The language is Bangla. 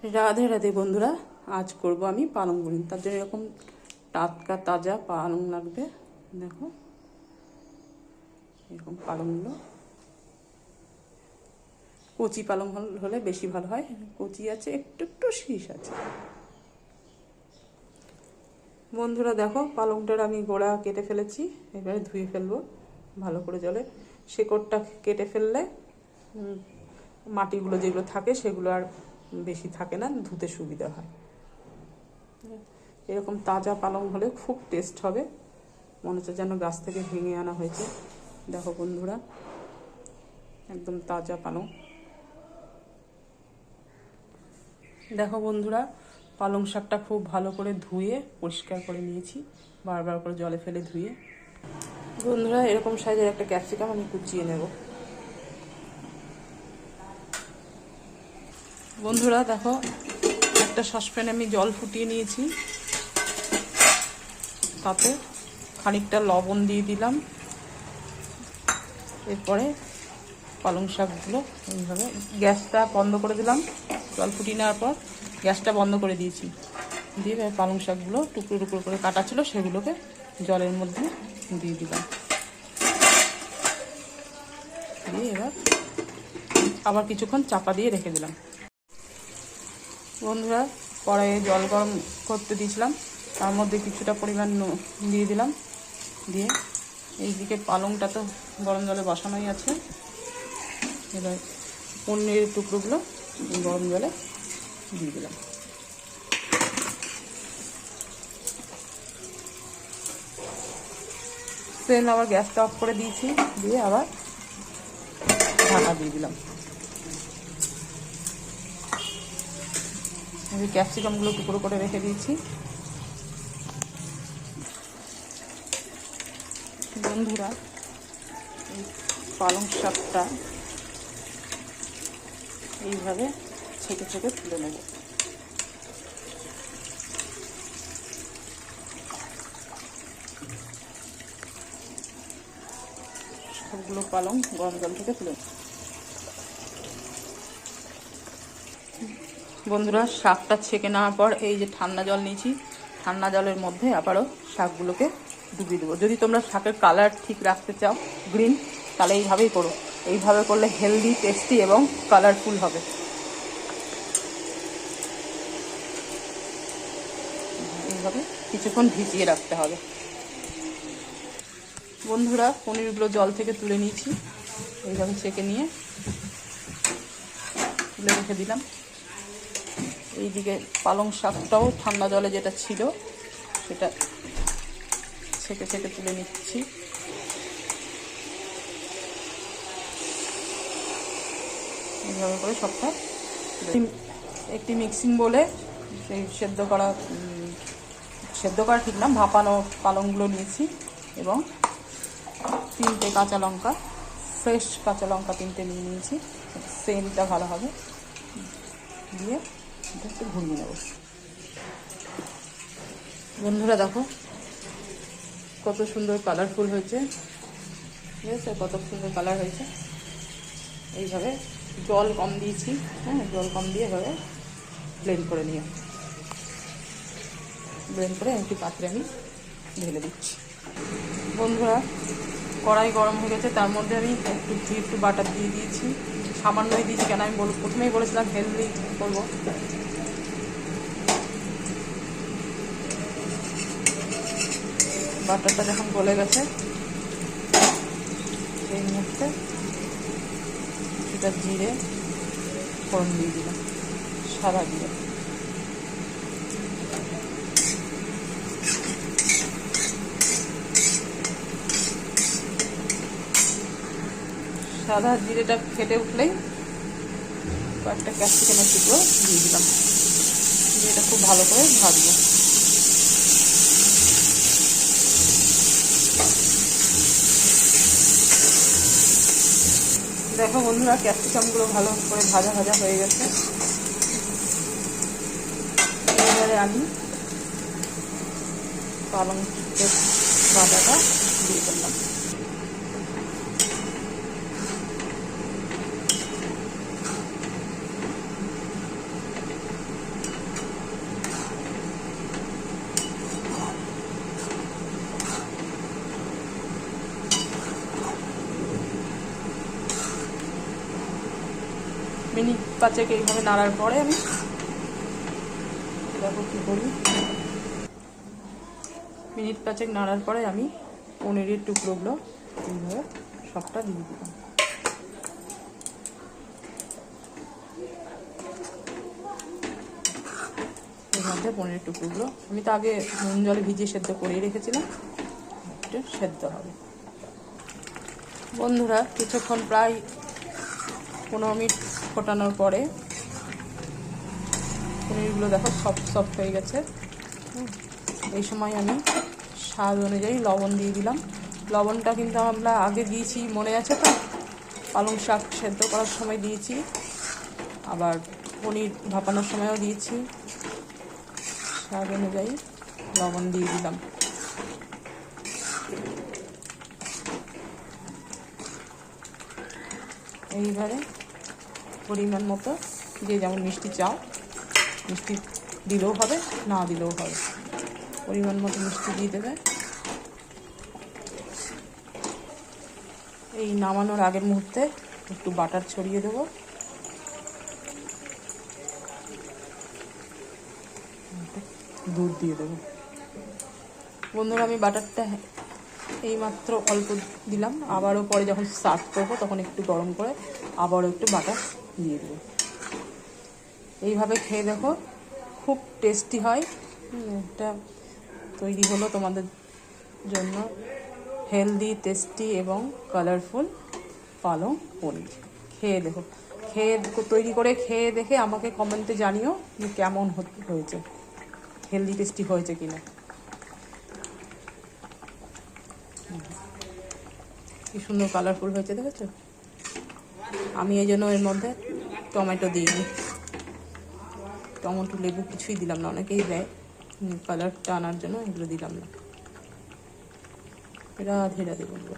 রাধে রাধে বন্ধুরা, আজ করব আমি পালং পনির। তার জন্য এরকম টাটকা তাজা পালং লাগবে। দেখো এরকম পালংগুলো কচি পালং হলে বেশি ভালো হয়। কচি আছে, একটু একটু শীষ আছে। বন্ধুরা দেখো, পালংটার আমি গোড়া কেটে ফেলেছি। এবারে ধুয়ে ফেলবো ভালো করে জলে। শেকড়টা কেটে ফেললে মাটিগুলো যেগুলো থাকে সেগুলো আর বেশি থাকে না, ধুতে সুবিধা হয়। এরকম তাজা পালং হলে খুব টেস্ট হবে, মনে হচ্ছে যেন গাছ থেকে ভেঙে আনা হয়েছে। দেখো বন্ধুরা, একদম তাজা পালং। দেখো বন্ধুরা, পালং শাকটা খুব ভালো করে ধুয়ে পরিষ্কার করে নিয়েছি, বারবার করে জলে ফেলে ধুয়ে। বন্ধুরা, এরকম সাইজের একটা ক্যাপসিকাম আমি কুচিয়ে নেব। বন্ধুরা দেখো, একটা সসপ্যানে আমি জল ফুটিয়ে নিয়েছি, তাতে খানিকটা লবণ দিয়ে দিলাম। এরপরে পালং শাকগুলো এইভাবে গ্যাসটা বন্ধ করে দিলাম। জল ফুটিয়ে নেওয়ার পর গ্যাসটা বন্ধ করে দিয়েছি, দিয়ে পালং শাকগুলো টুকরো টুকরো করে কাটা ছিল সেগুলোকে জলের মধ্যে দিয়ে দিলাম। দিয়ে এবার আবার কিছুক্ষণ চাপা দিয়ে রেখে দিলাম। বন্ধুরা, কড়াইয়ে জল গরম করতে দিয়েছিলাম, তার মধ্যে কিছুটা পরিমাণ দিয়ে দিলাম। দিয়ে এইদিকে পালংটা তো গরম জলে বসানোই আছে। এবার পনিরের টুকরোগুলো গরম জলে দিয়ে দিলাম। সেম আবার গ্যাসটা অফ করে দিয়েছি, দিয়ে আবার ঢাকা দিয়ে দিলাম। এই ক্যাপসিকামগুলো টুকরো করে রেখে দিয়েছি। বন্ধুরা, এই পালং শাকটা এইভাবে ছেঁকে ছেঁকে তুলে নেব। সবগুলো পালং গরম জল থেকে তুলে। বন্ধুরা, শাকটা ছেঁকে নেওয়ার পর এই যে ঠান্ডা জল নিয়েছি, ঠান্ডা জলের মধ্যে আবারও শাকগুলোকে ডুবিয়ে দেবো। যদি তোমরা শাকের কালার ঠিক রাখতে চাও গ্রিন, তাহলে এইভাবেই করো। এইভাবে করলে হেলদি, টেস্টি এবং কালারফুল হবে। এইভাবে কিছুক্ষণ ভিজিয়ে রাখতে হবে। বন্ধুরা, পনিরগুলো জল থেকে তুলে নিয়েছি, এইভাবে ছেঁকে নিয়ে তুলে রেখে দিলাম। এইদিকে পালং শাকটাও ঠান্ডা জলে যেটা ছিল সেটা ছেঁকে ছেঁকে তুলে নিচ্ছি। এইভাবে করে সবটা একটি মিক্সিং বলে সেই সেদ্ধ করা ঠিক না, ভাপানো পালংগুলো নিয়েছি এবং 3টে কাঁচা লঙ্কা, ফ্রেশ কাঁচা লঙ্কা 3টে নিয়ে নিয়েছি। সেন্টটা ভালো হবে, দিয়ে একটু ভুনিয়ে নেব। বন্ধুরা দেখো, কত সুন্দর কালারফুল হয়েছে, ঠিক আছে? কত সুন্দর কালার হয়েছে। এইভাবে জল কম দিয়েছি, হ্যাঁ, জল কম দিয়ে এভাবে ব্লেন্ড করে নিয়ে ব্লেন্ড করে একটি পাত্রে আমি ঢেলে দিচ্ছি। বন্ধুরা, কড়াই গরম হয়ে গেছে, তার মধ্যে আমি একটু বাটার দিয়ে দিয়েছি। সামান্যই দিয়েছি, কেন আমি প্রথমেই বলেছিলাম হেলদি করবো। বাটারটা যখন গলে গেছে, সেই মুহূর্তে সেটা জিরে ফোড়ন দিয়ে দিলাম, সাদা জিরে। সাদা জিরেটা ফেটে উঠলেই কয়েকটা ক্যাপসিকামের টুকরো দিয়ে দিলাম, দিয়ে এটা খুব ভালো করে ভাজবো। দেখো বন্ধুরা, ক্যাপসিকামগুলো ভালো করে ভাজা ভাজা হয়ে গেছে। এবারে আমি পালং ভাজাটা দিয়ে দিলাম। 5 এইভাবে নাড়ার পরে আমি দেখো কী করি, মিনিট 5 নাড়ার পরে আমি পনিরের টুকরোগুলো এইভাবে সবটা দিয়ে দিলাম। এর মধ্যে পনিরের টুকরোগুলো আমি তো আগে নুন জলে ভিজিয়ে সেদ্ধ করেই রেখেছিলাম, একটু সেদ্ধ হবে। বন্ধুরা কিছুক্ষণ প্রায় 15 মিনিট ফোটানোর পরে পনিরগুলো দেখো সফট হয়ে গেছে। এই সময় আমি স্বাদ অনুযায়ী লবণ দিয়ে দিলাম। লবণটা কিন্তু আমরা আগে দিয়েছি, মনে আছে তো, পালং শাক সেদ্ধ করার সময় দিয়েছি, আবার পনির ভাপানোর সময়ও দিয়েছি। স্বাদ অনুযায়ী লবণ দিয়ে দিলাম। এইবারে পরিমাণ মতো যে যেমন মিষ্টি চাও, মিষ্টি দিলেও হবে, না দিলেও হবে, পরিমাণ মতো মিষ্টি দিয়ে দেবে। এই নামানোর আগের মুহূর্তে একটু বাটার ছড়িয়ে দেবো। দুধ দিয়ে দেবো। বন্ধুরা আমি বাটারটা এইমাত্র অল্প দিলাম, আবারও পরে যখন সার্ভ করবো তখন একটু গরম করে আবারও একটু বাটার দিয়ে দেবো। এইভাবে খেয়ে দেখো, খুব টেস্টি হয়। এটা তৈরি হলো তোমাদের জন্য হেলদি, টেস্টি এবং কালারফুল পালং পনির। খেয়ে দেখো, তৈরি করে খেয়ে দেখে আমাকে কমেন্টে জানিও যে কেমন হয়েছে, হেলদি টেস্টি হয়েছে কিনা। কি সুন্দর কালারফুল হয়েছে দেখেছো। আমি এই জন্য এর মধ্যে টমেটো দিইনি, টমেটো লেবু কিছুই দিলাম না, অনেকেই দেয় কালারটা আনার জন্য, এগুলো দিলাম না। রাধে রাধে বন্ধু।